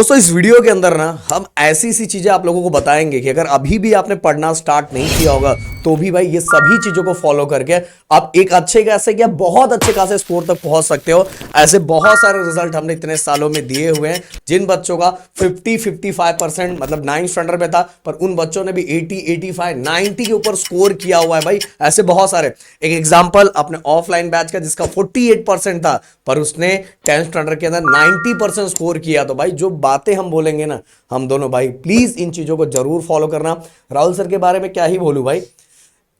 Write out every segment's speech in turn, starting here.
दोस्तों इस वीडियो के अंदर ना हम ऐसी सी चीजें आप लोगों को बताएंगे कि अगर अभी भी आपने पढ़ना स्टार्ट नहीं किया होगा तो भी भाई ये सभी चीजों को फॉलो करके आप एक अच्छे खासे क्या बहुत अच्छे खासे स्कोर तक पहुंच सकते हो। ऐसे बहुत सारे रिजल्ट हमने इतने सालों में दिए हुए हैं जिन बच्चों का 50-55% मतलब 9th स्टैंडर्ड में था, पर उन बच्चों ने भी 80-85-90 के ऊपर स्कोर किया हुआ है भाई। ऐसे बहुत सारे, एक एग्जांपल अपने ऑफलाइन बैच का जिसका 48% था पर उसने 10th स्टैंडर्ड के अंदर 90% स्कोर किया। तो भाई जो बातें हम बोलेंगे ना हम दोनों भाई, प्लीज इन चीजों को जरूर फॉलो करना। राहुल सर के बारे में क्या ही बोलूं भाई,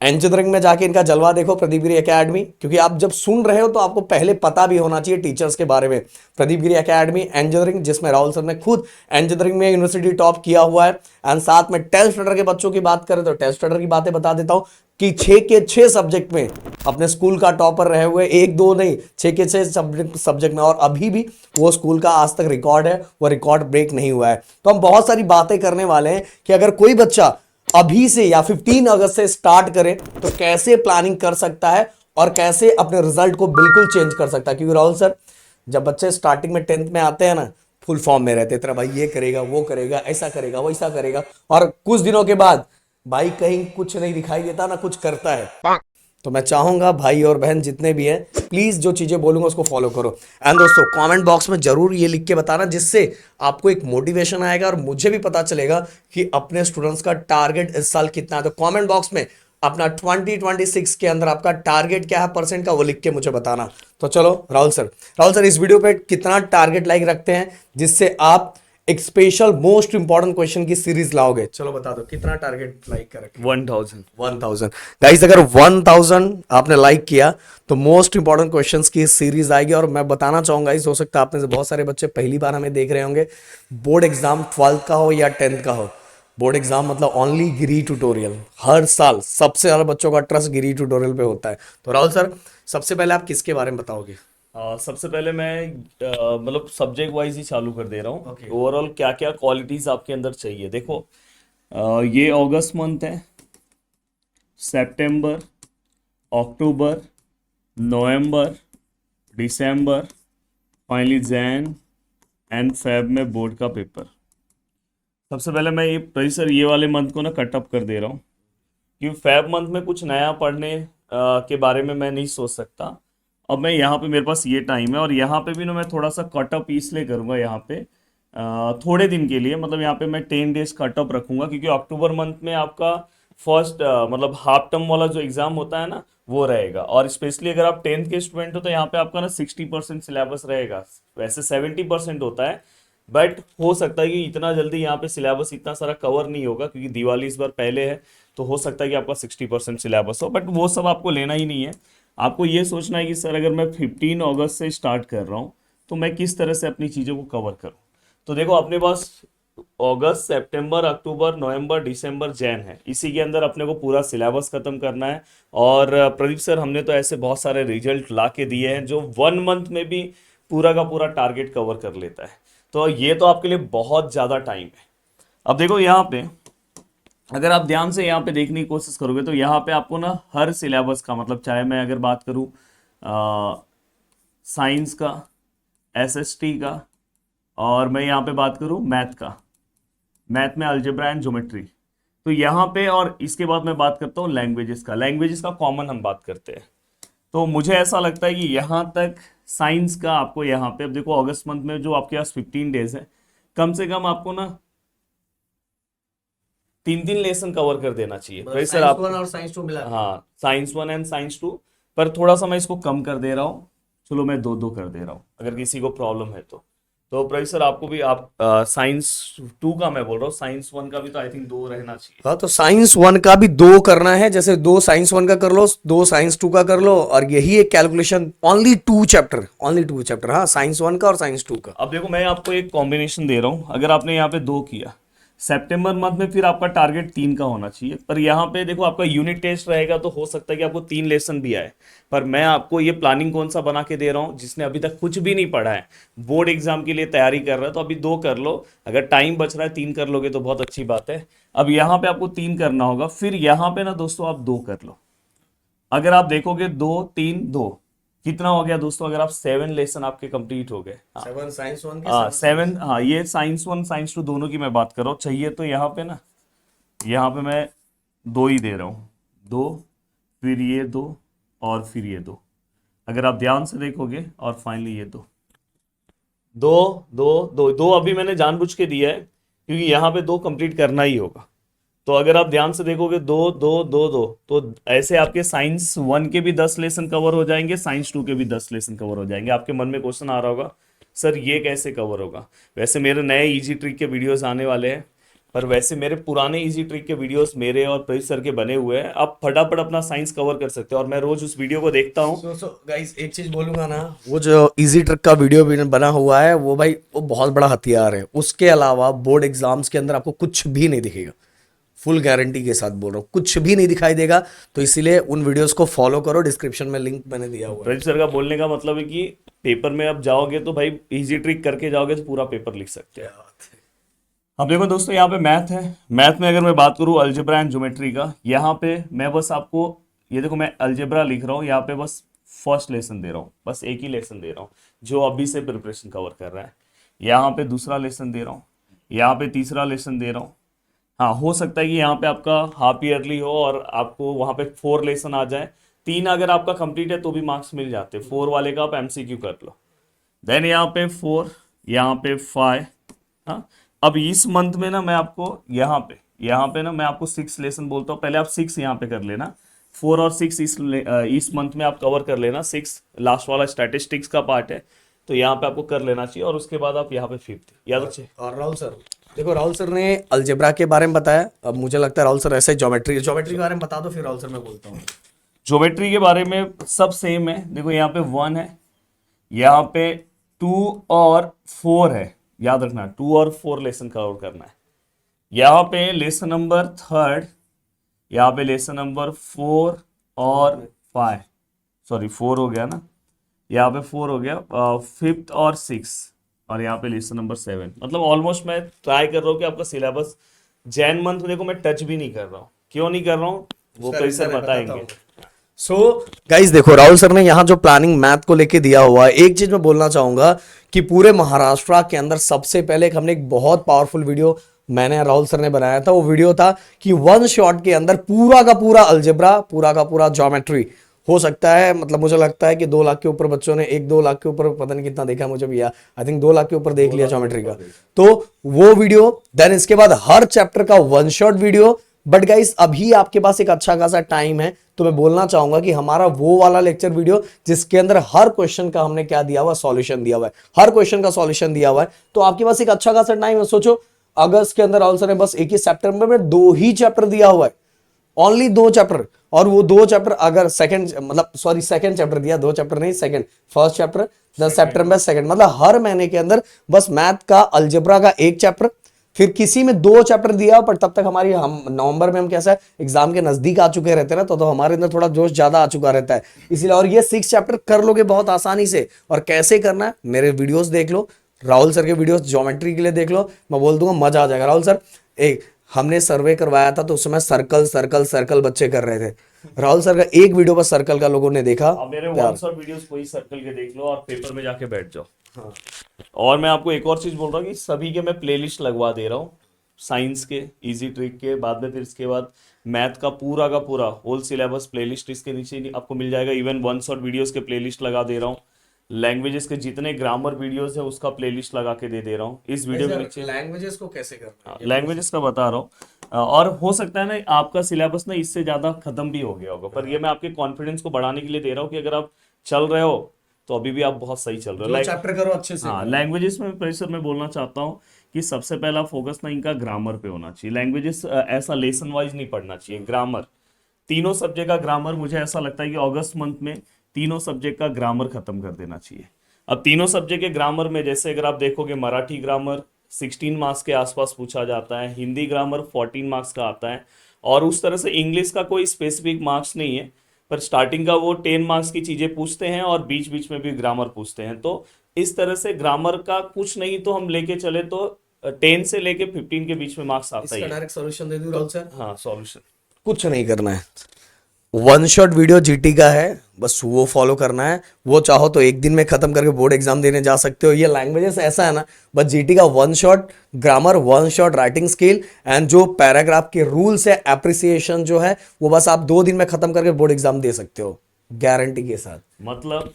इंजीनियरिंग में जाके इनका जलवा देखो, प्रदीप गिरी एकेडमी, क्योंकि आप जब सुन रहे हो तो आपको पहले पता भी होना चाहिए टीचर्स के बारे में। प्रदीप गिरी एकेडमी इंजीनियरिंग, जिसमें राहुल सर ने खुद इंजीनियरिंग में यूनिवर्सिटी टॉप किया हुआ है। एंड साथ में 10th स्टैंडर्ड के बच्चों की बात करें तो 10th स्टैंडर्ड की बातें बता देता हूं कि 6 के 6 सब्जेक्ट में अपने स्कूल का टॉपर रहे हुए, एक दो नहीं 6 के 6 सब्जेक्ट में, और अभी भी वो स्कूल का आज तक रिकॉर्ड है, वो रिकॉर्ड ब्रेक नहीं हुआ है। तो हम बहुत सारी बातें करने वाले हैं कि अगर कोई बच्चा अभी से या 15 अगस्त से स्टार्ट करे तो कैसे प्लानिंग कर सकता है और कैसे अपने रिजल्ट को बिल्कुल चेंज कर सकता है। क्योंकि राहुल सर जब बच्चे स्टार्टिंग में 10th में आते हैं ना, फुल फॉर्म में रहते तेरा भाई ये करेगा वो करेगा ऐसा करेगा वैसा करेगा, और कुछ दिनों के बाद भाई कहीं कुछ नहीं दिखाई देता ना कुछ करता है। तो मैं चाहूंगा भाई और बहन जितने भी हैं प्लीज जो चीजें बोलूंगा उसको फॉलो करो। एंड दोस्तों कमेंट बॉक्स में जरूर ये लिख के बताना जिससे आपको एक मोटिवेशन आएगा और मुझे भी पता चलेगा कि अपने स्टूडेंट्स का टारगेट इस साल कितना है। तो कमेंट बॉक्स में अपना 2026 के अंदर आपका टारगेट क्या है परसेंट का, वो लिख के मुझे बताना। तो चलो राहुल सर इस वीडियो पे कितना टारगेट लाइक रखते हैं जिससे आप एक स्पेशल मोस्ट इंपॉर्टेंट क्वेश्चन की सीरीज लाओगे? चलो बता दो कितना टारगेट लाइक करें। 1000 गाइस, अगर 1000 आपने लाइक किया तो मोस्ट इंपॉर्टेंट क्वेश्चंस की सीरीज आएगी। और मैं बताना चाहूंगा इस, हो सकता है आप में से बहुत सारे बच्चे पहली बार हमें देख रहे होंगे, बोर्ड एग्जाम 12th का हो या 10th का हो, बोर्ड एग्जाम मतलब ओनली गिरी ट्यूटोरियल। हर साल सबसे ज्यादा बच्चों का ट्रस्ट गिरी ट्यूटोरियल पे होता है। तो राहुल सर सबसे पहले आप किसके बारे में बताओगे? सबसे पहले मैं मतलब सब्जेक्ट वाइज ही चालू कर दे रहा हूँ। Okay. ओवरऑल क्या क्या क्वालिटीज आपके अंदर चाहिए देखो। ये अगस्त मंथ है, सितंबर, अक्टूबर, नवंबर, दिसंबर, फाइनली जैन एंड फेब में बोर्ड का पेपर। सबसे पहले मैं ये वाले मंथ को ना कट अप कर दे रहा हूँ क्योंकि फेब मंथ में कुछ नया पढ़ने के बारे में मैं नहीं सोच सकता। अब मैं यहाँ पे मेरे पास ये टाइम है और यहाँ पे भी ना मैं थोड़ा सा कटअप इसलिए करूँगा यहाँ पे थोड़े दिन के लिए, मतलब यहाँ पे मैं 10 डेज कटअप रखूँगा क्योंकि अक्टूबर मंथ में आपका फर्स्ट मतलब हाफ टर्म वाला जो एग्ज़ाम होता है ना वो रहेगा। और स्पेशली अगर आप 10th के स्टूडेंट हो तो यहाँ पे आपका ना 60% सिलेबस रहेगा, वैसे 70% होता है, बट हो सकता है कि इतना जल्दी यहाँ पे सिलेबस इतना सारा कवर नहीं होगा क्योंकि दिवाली इस बार पहले है, तो हो सकता है कि आपका 60% सिलेबस हो, बट वो सब आपको लेना ही नहीं है। आपको ये सोचना है कि सर अगर मैं 15 अगस्त से स्टार्ट कर रहा हूँ तो मैं किस तरह से अपनी चीज़ों को कवर करूँ। तो देखो अपने पास अगस्त, सितंबर, अक्टूबर, नवंबर, दिसंबर, जैन है, इसी के अंदर अपने को पूरा सिलेबस खत्म करना है। और प्रदीप सर हमने तो ऐसे बहुत सारे रिजल्ट ला के दिए हैं जो 1 मंथ में भी पूरा का पूरा टारगेट कवर कर लेता है। तो ये तो आपके लिए बहुत ज़्यादा टाइम है। अब देखो यहाँ पे अगर आप ध्यान से यहाँ पे देखने की कोशिश करोगे तो यहाँ पे आपको ना हर सिलेबस का, मतलब चाहे मैं अगर बात करूँ साइंस का, एसएसटी का, और मैं यहाँ पे बात करूँ मैथ का, मैथ में अलजेब्रा एंड ज्योमेट्री, तो यहाँ पे, और इसके बाद मैं बात करता हूँ लैंग्वेजेस का कॉमन हम बात करते हैं। तो मुझे ऐसा लगता है कि यहाँ तक साइंस का आपको यहाँ पे, अब देखो अगस्त मंथ में जो आपके पास 15 डेज है, कम से कम आपको ना 3 लेसन कवर कर देना चाहिए। मतलब सर आप, साइंस 1 और साइंस 2 मिला के? हाँ साइंस 1 एंड साइंस 2, पर थोड़ा सा मैं इसको कम कर दे रहा हूँ, चलो मैं 2 कर दे रहा हूँ अगर किसी को प्रॉब्लम है तो प्रोफेसर आपको भी, आप साइंस 2 का मैं बोल रहा हूँ, साइंस 1 का भी तो आई थिंक 2 रहना चाहिए। हाँ, तो साइंस 1 का भी 2 करना है, जैसे 2 साइंस 1 का कर लो, 2 साइंस 2 का कर लो, और यही एक कैलकुलेशन, ओनली 2 चैप्टर, हाँ साइंस 1 का और साइंस 2 का। अब देखो मैं आपको एक कॉम्बिनेशन दे रहा हूँ, अगर आपने यहाँ पे 2 किया सितंबर मंथ में, फिर आपका टारगेट 3 का होना चाहिए। पर यहाँ पे देखो आपका यूनिट टेस्ट रहेगा तो हो सकता है कि आपको 3 लेसन भी आए, पर मैं आपको ये प्लानिंग कौन सा बना के दे रहा हूँ, जिसने अभी तक कुछ भी नहीं पढ़ा है, बोर्ड एग्जाम के लिए तैयारी कर रहा है, तो अभी 2 कर लो, अगर टाइम बच रहा है 3 कर लोगे तो बहुत अच्छी बात है। अब यहाँ पे आपको 3 करना होगा, फिर यहाँ पे ना दोस्तों आप 2 कर लो। अगर आप देखोगे 2 3 2, कितना हो गया दोस्तों, अगर आप 7 लेसन आपके कंप्लीट हो गए। 7 साइंस 1 हाँ 7, हाँ ये साइंस 1 साइंस 2 दोनों की मैं बात कर रहा हूँ। चाहिए तो यहाँ पे ना, यहाँ पे मैं 2 ही दे रहा हूँ, 2, फिर ये 2 और फिर ये 2। अगर आप ध्यान से देखोगे, और फाइनली ये 2 2 2 2 2 अभी मैंने जानबूझ के दिया है क्योंकि यहाँ पे 2 कंप्लीट करना ही होगा। तो अगर आप ध्यान से देखोगे 2 2 2 2, तो ऐसे आपके साइंस 1 के भी 10 लेसन कवर हो जाएंगे, साइंस 2 के भी 10 लेसन कवर हो जाएंगे। आपके मन में क्वेश्चन आ रहा होगा, सर ये कैसे कवर होगा? वैसे मेरे नए इजी ट्रिक के वीडियोस आने वाले हैं, पर वैसे मेरे पुराने इजी ट्रिक के वीडियोस मेरे और प्रदीप सर के बने हुए हैं। आप फटाफट अपना साइंस कवर कर सकते हो, और मैं रोज उस वीडियो को देखता हूँ। सो गाइस एक चीज बोलूंगा ना, वो जो इजी ट्रिक का वीडियो भी बना हुआ है वो भाई वो बहुत बड़ा हथियार है। उसके अलावा बोर्ड एग्जाम्स के अंदर आपको कुछ भी नहीं दिखेगा, फुल गारंटी के साथ बोल रहा हूँ, कुछ भी नहीं दिखाई देगा। तो इसीलिए उन वीडियोस को फॉलो करो, डिस्क्रिप्शन में लिंक मैंने दिया हुआ है। प्रदीप सर का बोलने का मतलब है कि पेपर में आप जाओगे तो भाई इजी ट्रिक करके जाओगे तो पूरा पेपर लिख सकते हैं। अब देखो दोस्तों, यहाँ पे मैथ है। मैथ में अगर मैं बात करूँ अलजेब्रा एंड ज्योमेट्री का, यहाँ पे मैं बस आपको ये देखो, मैं अलजेब्रा लिख रहा हूँ, यहाँ पे बस फर्स्ट लेसन दे रहा हूँ, बस एक ही लेसन दे रहा हूँ जो अभी से प्रिपरेशन कवर कर रहा है। यहाँ पे दूसरा लेसन दे रहा हूँ, यहाँ पे तीसरा लेसन दे रहा हूँ। हाँ, हो सकता है कि यहाँ पे आपका हाफ ईयरली हो और आपको वहाँ पे 4 लेसन आ जाए। 3 अगर आपका कंप्लीट है तो भी मार्क्स मिल जाते, 4 वाले का आप एमसीक्यू कर लो। देन यहाँ पे 4, यहाँ पे 5। हाँ, अब इस मंथ में ना मैं आपको यहाँ पे ना मैं आपको 6 लेसन बोलता हूँ। पहले आप 6 यहाँ पे कर लेना, 4 और 6 इस मंथ में आप कवर कर लेना। 6 लास्ट वाला स्टैटिस्टिक्स का पार्ट है, तो यहाँ पे आपको कर लेना चाहिए। और उसके बाद आप यहाँ पे 5th याद रखिए। और राहुल सर, देखो राहुल सर ने अलजेब्रा के बारे में बताया, अब मुझे लगता है राहुल सर ऐसे ज्योमेट्री के बारे में बता दो, फिर राहुल सर मैं बोलता हूँ। ज्योमेट्री के बारे में सब सेम है। देखो यहाँ पे 1 है, यहाँ पे 2 और 4 है, याद रखना 2 और 4 लेसन कवर करना है। यहाँ पे लेसन नंबर 3, यहाँ पे लेसन नंबर 4 और 5, सॉरी 4 हो गया ना, यहाँ पे 4 हो गया, 5th और 6, और यहाँ पे लेसन नंबर 7। मतलब ऑलमोस्ट मैं ट्राई कर रहा हूँ कि आपका सिलेबस जैन मंथ देखो मैं टच भी नहीं कर रहा हूँ। क्यों नहीं कर रहा हूँ वो कई सर बताएंगे। सो गाइस देखो, राहुल सर ने यहाँ जो प्लानिंग मैथ को लेके दिया हुआ है, एक चीज मैं बोलना चाहूंगा कि पूरे महाराष्ट्र के अंदर सबसे पहले हमने एक बहुत पावरफुल वीडियो मैंने राहुल सर ने बनाया था। वो वीडियो था कि 1 शॉट के अंदर पूरा का पूरा अलजेब्रा, पूरा का पूरा ज्योमेट्री हो सकता है। मतलब मुझे लगता है कि 2 लाख के ऊपर बच्चों ने, 1-2 लाख के ऊपर पता नहीं कितना देखा मुझे भी, आई थिंक 2 लाख के ऊपर देख लिया ज्योमेट्री का। तो वो वीडियो, देन इसके बाद हर चैप्टर का 1 शॉट वीडियो। बट गाइस अभी आपके पास एक अच्छा खासा टाइम है, तो मैं बोलना चाहूंगा कि हमारा वो वाला लेक्चर वीडियो जिसके अंदर हर क्वेश्चन का हमने क्या दिया हुआ, सॉल्यूशन दिया हुआ है, हर क्वेश्चन का सॉल्यूशन दिया हुआ है। तो आपके पास एक अच्छा खासा टाइम है। सोचो अगस्त के अंदर राहुल सर ने बस एक ही सितंबर में 2 ही चैप्टर दिया हुआ है, ओनली 2 चैप्टर। और वो 2 चैप्टर अगर सेकंड चैप्टर दिया, 2 चैप्टर नहीं, सेकंड, फर्स्ट चैप्टर 10 सितंबर सेकंड, मतलब हर महीने के अंदर बस मैथ का अलजेब्रा का 1 चैप्टर, फिर किसी में 2 चैप्टर दिया। पर तब तक हम नवंबर में हम कैसा है, एग्जाम के नजदीक आ चुके रहते हैं ना, तो हमारे अंदर थोड़ा जोश ज्यादा आ चुका रहता है इसलिए। और ये 6 चैप्टर कर लोगे बहुत आसानी से। और कैसे करना है, मेरे वीडियोस देख लो, राहुल सर के वीडियोस ज्योमेट्री के लिए देख लो, मैं बोल दूंगा मजा आ जाएगा। राहुल सर, एक हमने सर्वे करवाया था तो उसमें सर्कल सर्कल सर्कल बच्चे कर रहे थे। राहुल सर का एक वीडियो पर सर्कल का लोगों ने देखा। अब मेरे 1 शॉट वीडियोस कोई सर्कल के देख लो और पेपर में जाके बैठ जाओ। हाँ। और मैं आपको एक और चीज बोल रहा हूँ कि सभी के मैं प्लेलिस्ट लगवा दे रहा हूँ, साइंस के, इजी ट्रिक के, बाद में फिर इसके बाद मैथ का पूरा होल सिलेबस प्लेलिस्ट इसके नीचे आपको मिल जाएगा। इवन 1 शॉट वीडियोस के प्लेलिस्ट लगा दे रहा हूँ। लैंग्वेजेस के जितने ग्रामर वीडियोस है उसका प्लेलिस्ट लगा के दे रहा हूँ इस वीडियो के नीचे। लैंग्वेजेस को कैसे करना है, लैंग्वेजेस का बता रहा हूँ। और हो सकता है ना आपका सिलेबस ना इससे ज्यादा खत्म भी हो गया होगा, पर ये मैं आपके कॉन्फिडेंस को बढ़ाने के लिए दे रहा हूँ कि अगर आप चल रहे हो तो अभी भी आप बहुत सही चल रहे हो। चैप्टर करो अच्छे से। हाँ, लैंग्वेजेस में प्रेशर में बोलना चाहता हूँ कि सबसे पहला फोकस ना इनका ग्रामर पे होना चाहिए। लैंग्वेजेस ऐसा लेसन वाइज नहीं पढ़ना चाहिए, ग्रामर, तीनों सब्जेक्ट का ग्रामर। मुझे ऐसा लगता है कि अगस्त मंथ में तीनों सब्जेक्ट का ग्रामर खत्म कर देना चाहिए। अब तीनों सब्जेक्ट के ग्रामर में जैसे अगर आप देखोगे, मराठी ग्रामर 16 मार्क्स के आसपास पूछा जाता है, हिंदी ग्रामर 14 मार्क्स का आता है, और उस तरह से इंग्लिश का कोई स्पेसिफिक मार्क्स नहीं है, पर स्टार्टिंग का वो 10 मार्क्स की चीजें पूछते हैं और बीच बीच में भी ग्रामर पूछते हैं। तो इस तरह से ग्रामर का कुछ नहीं तो हम लेके चले तो 10 से लेके 15 के बीच में मार्क्स आता है। डायरेक्ट सॉल्यूशन दे दूं राहुल सर? हाँ, सॉल्यूशन कुछ नहीं करना है, वन शॉट वीडियो जीटी का है, बस वो फॉलो करना है। वो चाहो तो एक दिन में खत्म करके बोर्ड एग्जाम देने जा सकते हो। ये लैंग्वेजेस ऐसा है ना, बस जीटी का one shot grammar, one shot writing skill and जो पैराग्राफ के रूल्स है, एप्रिसिएशन जो है, वो बस आप 2 दिन में खत्म करके बोर्ड एग्जाम दे सकते हो गारंटी के साथ। मतलब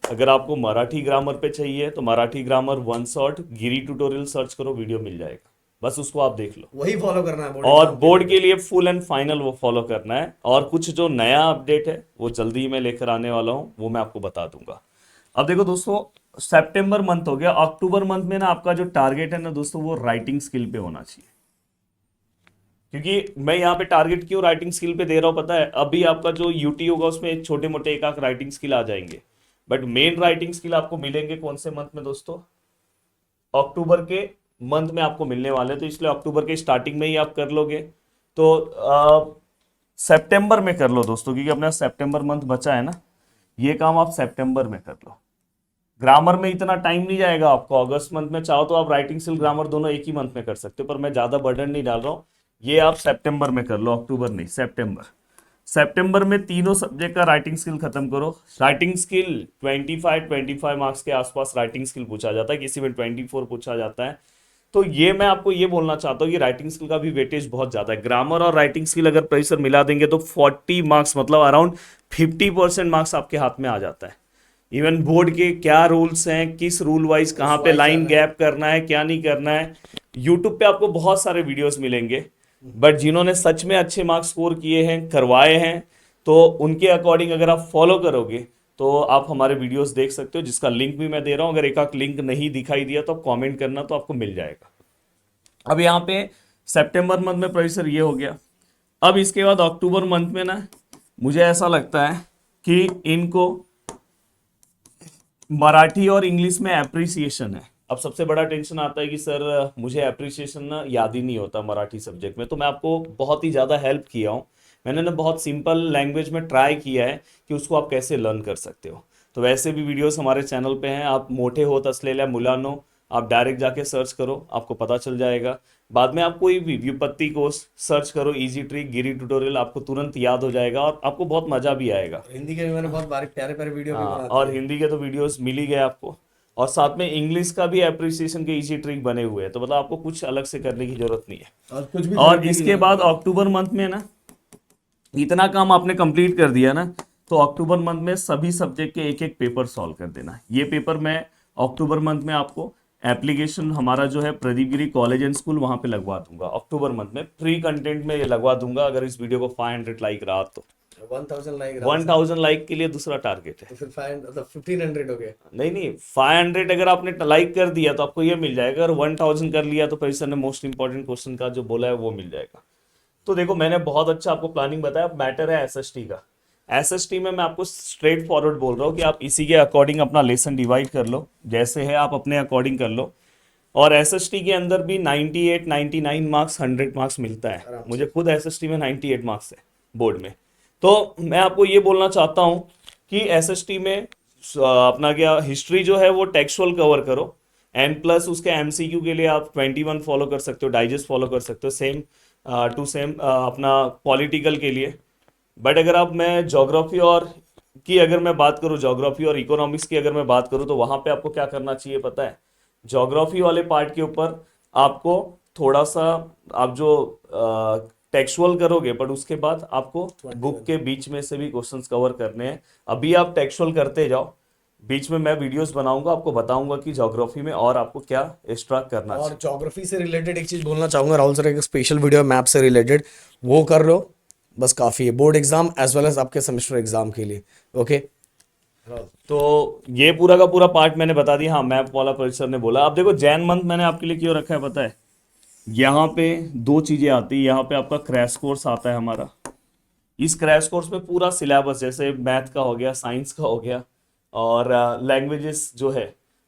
अगर आपको मराठी ग्रामर पे चाहिए तो मराठी ग्रामर वन शॉट गिरी ट्यूटोरियल सर्च करो, वीडियो मिल जाएगा, बस उसको आप देख लो। वही फॉलो करना है और बोर्ड के लिए फुल एंड फाइनल वो फॉलो करना है। और कुछ जो नया अपडेट है वो जल्दी ही मैं लेकर आने वाला हूँ, वो मैं आपको बता दूंगा। अब देखो दोस्तों, सितंबर मंथ हो गया, अक्टूबर मंथ में ना आपका जो टारगेट है ना दोस्तों, वो राइटिंग स्किल पे होना चाहिए। क्योंकि मैं यहाँ पे टारगेट क्यों राइटिंग स्किल पे दे रहा हूँ पता है, अभी आपका जो यूटी होगा उसमें छोटे मोटे एक आध राइटिंग स्किल आ जाएंगे, बट मेन राइटिंग स्किल आपको मिलेंगे कौन से मंथ में दोस्तों, अक्टूबर के मंथ में आपको मिलने वाले हैं। तो इसलिए अक्टूबर के स्टार्टिंग में ही आप कर लोगे तो सितंबर में कर लो दोस्तों, क्योंकि अपना सितंबर मंथ बचा है ना, ये काम आप सितंबर में कर लो। ग्रामर में इतना टाइम नहीं जाएगा आपको, अगस्त मंथ में चाहो तो आप राइटिंग स्किल ग्रामर दोनों एक ही मंथ में कर सकते हो, पर मैं ज्यादा बर्डन नहीं डाल रहा हूँ। ये आप सितंबर में कर लो, अक्टूबर नहीं, सितंबर। सितंबर में तीनों सब्जेक्ट का राइटिंग स्किल खत्म करो। राइटिंग स्किल 25 मार्क्स के आसपास राइटिंग स्किल पूछा जाता है, किसी में 24 पूछा जाता है। तो ये मैं आपको ये बोलना चाहता हूँ कि राइटिंग स्किल का भी वेटेज बहुत ज़्यादा है। ग्रामर और राइटिंग स्किल अगर प्रोफेसर मिला देंगे तो 40 मार्क्स, मतलब अराउंड 50% मार्क्स आपके हाथ में आ जाता है। इवन बोर्ड के क्या रूल्स हैं, किस रूल वाइज कहाँ पे लाइन गैप करना है, क्या नहीं करना है, यूट्यूब पे आपको बहुत सारे वीडियोस मिलेंगे। बट जिन्होंने सच में अच्छे मार्क्स स्कोर किए हैं, करवाए हैं, तो उनके अकॉर्डिंग अगर आप फॉलो करोगे तो आप हमारे वीडियोस देख सकते हो, जिसका लिंक भी मैं दे रहा हूँ। अगर एक आध लिंक नहीं दिखाई दिया तो आप कमेंट करना, तो आपको मिल जाएगा। अब यहाँ पे सितंबर मंथ में प्रोफेसर ये हो गया। अब इसके बाद अक्टूबर मंथ में ना मुझे ऐसा लगता है कि इनको मराठी और इंग्लिश में एप्रिसिएशन है। अब सबसे बड़ा टेंशन आता है कि सर मुझे एप्रिसिएशन ना याद ही नहीं होता मराठी सब्जेक्ट में, तो मैं आपको बहुत ही ज़्यादा हेल्प किया हूँ। मैंने ना बहुत सिंपल लैंग्वेज में ट्राई किया है कि उसको आप कैसे लर्न कर सकते हो। तो वैसे भी वीडियोस हमारे चैनल पे हैं, आप मोठे होत असलेल्या मुलांनो आप डायरेक्ट जाके सर्च करो, आपको पता चल जाएगा। बाद में आप कोई भी व्युत्पत्ति कोर्स सर्च करो, इजी ट्रिक, गिरी ट्यूटोरियल, आपको तुरंत याद हो जाएगा और आपको बहुत मजा भी आएगा। हिंदी के भी मैंने बहुत बारीक प्यारे प्यारे वीडियो भी हाँ, बना और दिए। हिंदी के तो वीडियोस मिल ही गए आपको, और साथ में इंग्लिश का भी एप्रिसिएशन के इजी ट्रिक बने हुए हैं, तो मतलब आपको कुछ अलग से करने की जरूरत नहीं है। और कुछ भी और खरीदने की इसके जरूरत बाद नहीं है। अक्टूबर मंथ में ना इतना काम आपने कंप्लीट कर दिया ना, तो अक्टूबर मंथ में सभी सब्जेक्ट के एक एक पेपर सॉल्व कर देना। ये पेपर मैं अक्टूबर मंथ में आपको एप्लीकेशन हमारा जो है प्रदीप गिरी कॉलेज एंड स्कूल, वहां पे लगवा दूंगा। अक्टूबर मंथ में फ्री कंटेंट में ये लगवा दूंगा, अगर इस वीडियो को 500 लाइक रहा तो। 1000 लाइक रहा 1000 लाइक के लिए दूसरा टारगेट है। तो फिर 5 मतलब 1500 हो गए। नहीं नहीं, 500 अगर आपने लाइक कर दिया तो आपको ये मिल जाएगा, अगर 1000 कर लिया तो प्रोफेसर ने मोस्ट इंपॉर्टेंट क्वेश्चन का जो बोला है वो मिल जाएगा। तो देखो मैंने बहुत अच्छा आपको प्लानिंग बताया। मैटर है एसएसटी का। एसएसटी में मैं आपको स्ट्रेट फॉरवर्ड बोल रहा हूँ कि आप इसी के अकॉर्डिंग अपना लेसन डिवाइड कर लो, जैसे है आप अपने अकॉर्डिंग कर लो। और एसएसटी के अंदर भी 98 99 मार्क्स 100 मार्क्स मिलता है। मुझे खुद एसएसटी में 98 मार्क्स है बोर्ड में। तो मैं आपको ये बोलना चाहता हूँ कि एसएसटी में अपना क्या हिस्ट्री जो है वो टेक्सुअल कवर करो, एंड प्लस उसके एमसीक्यू के लिए आप 21 फॉलो कर सकते हो, डाइजेस्ट फॉलो कर सकते हो, सेम टू सेम अपना पॉलिटिकल के लिए। बट अगर आप मैं ज्योग्राफी और की अगर मैं बात करूँ, ज्योग्राफी और इकोनॉमिक्स की अगर मैं बात करूँ, तो वहाँ पे आपको क्या करना चाहिए पता है, ज्योग्राफी वाले पार्ट के ऊपर आपको थोड़ा सा आप जो टेक्सुअल करोगे, बट उसके बाद आपको बुक के बीच में से भी क्वेश्चंस कवर करने हैं। अभी आप टेक्सुअल करते जाओ, बीच में मैं वीडियोस बनाऊंगा, आपको बताऊंगा कि ज्योग्राफी में और आपको क्या एक्स्ट्रा करना और चाहिए। ज्योग्राफी से रिलेटेड एक चीज बोलना चाहूंगा राहुल सर, एक स्पेशल वीडियो मैप से रिलेटेड, वो कर लो, बस काफी है board exam as well as आपके सेमेस्टर एग्जाम के लिए। ओके, तो ये पूरा का पूरा पार्ट मैंने बता दिया। हाँ, मैप वाला प्रोफेसर ने बोला। अब देखो जैन मंथ मैंने आपके लिए क्यों रखा है पता है, यहाँ पे दो चीजें आती है। यहाँ पे आपका क्रैश कोर्स आता है हमारा। इस क्रैश कोर्स में पूरा सिलेबस, जैसे मैथ का हो गया, साइंस का हो गया, और लैंग्वेजेस जो है,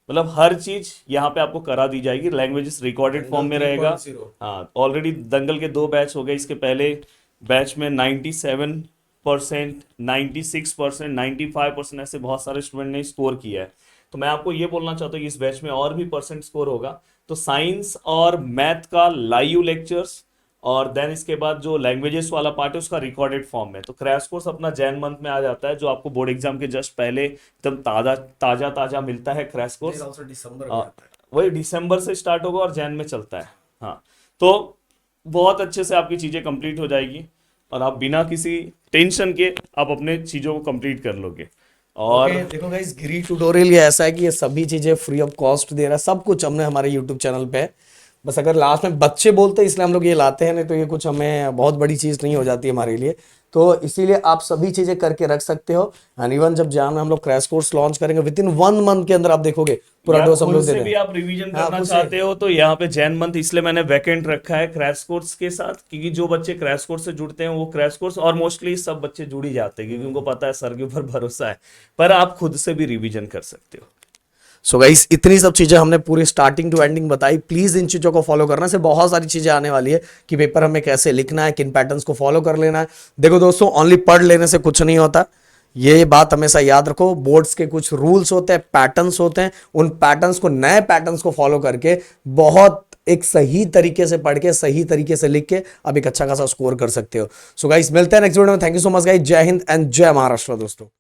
मतलब हर चीज यहाँ पे आपको करा दी जाएगी। लैंग्वेजेस रिकॉर्डेड फॉर्म में रहेगा। 3.0 हाँ, ऑलरेडी दंगल के 2 बैच हो गए। इसके पहले बैच में 97%, 96%, 95% ऐसे बहुत सारे स्टूडेंट ने स्कोर किया है। तो मैं आपको ये बोलना चाहता हूँ कि इस बैच में और भी परसेंट स्कोर होगा। तो साइंस और मैथ का लाइव लेक्चर्स और देन इसके बाद जो लैंग्वेजेस वाला पार्ट है उसका रिकॉर्डेड फॉर्म में। तो क्रैश कोर्स अपना जैन मंथ में आ जाता है, जो आपको बोर्ड एग्जाम के जस्ट पहले एकदम ताजा ताजा मिलता है क्रैश कोर्स। वही दिसंबर से स्टार्ट होगा और जैन में चलता है। हाँ, तो बहुत अच्छे से आपकी चीज़ें कंप्लीट हो जाएगी और आप बिना किसी टेंशन के आप अपने चीज़ों को कंप्लीट कर लोगे। और देखो गाइस, गिरी ट्यूटोरियल ये ऐसा है कि ये सभी चीजें फ्री ऑफ कॉस्ट दे रहा है, सब कुछ हमने हमारे यूट्यूब चैनल पे है। बस अगर लास्ट में बच्चे बोलते हैं इसलिए हम लोग ये लाते हैं, नहीं तो ये कुछ हमें बहुत बड़ी चीज नहीं हो जाती हमारे लिए। तो इसीलिए आप सभी चीजें करके रख सकते हो। एंड इवन जब जान में हम लोग क्रैश कोर्स लॉन्च करेंगे, विद इन 1 मंथ के अंदर आप देखोगे पूरा या डोज हम खुद लोग दे से दें। भी आप रिवीजन करना चाहते हो तो यहाँ पे जैन मंथ इसलिए मैंने वैकेंट रखा है क्रैश कोर्स के साथ, क्योंकि जो बच्चे क्रैश कोर्स से जुड़ते हैं वो क्रैश कोर्स, और मोस्टली सब बच्चे जुड़ ही जाते हैं क्योंकि उनको पता है सर के ऊपर भरोसा है, पर आप खुद से भी रिवीजन कर सकते हो। सो गाइस, इतनी सब चीजें हमने पूरी स्टार्टिंग टू एंडिंग बताई। प्लीज इन चीजों को फॉलो करना से बहुत सारी चीजें आने वाली है कि पेपर हमें कैसे लिखना है, किन पैटर्न्स को फॉलो कर लेना है। देखो दोस्तों, ओनली पढ़ लेने से कुछ नहीं होता, ये बात हमेशा याद रखो। बोर्ड्स के कुछ रूल्स होते हैं, पैटर्न्स होते हैं, उन पैटर्न्स को, नए पैटर्न्स को फॉलो करके बहुत एक सही तरीके से पढ़ के, सही तरीके से लिख के आप एक अच्छा खासा स्कोर कर सकते हो। सो गाइस, मिलते हैं नेक्स्ट वीडियो में। Thank you so much guys. जय हिंद एंड जय महाराष्ट्र दोस्तों।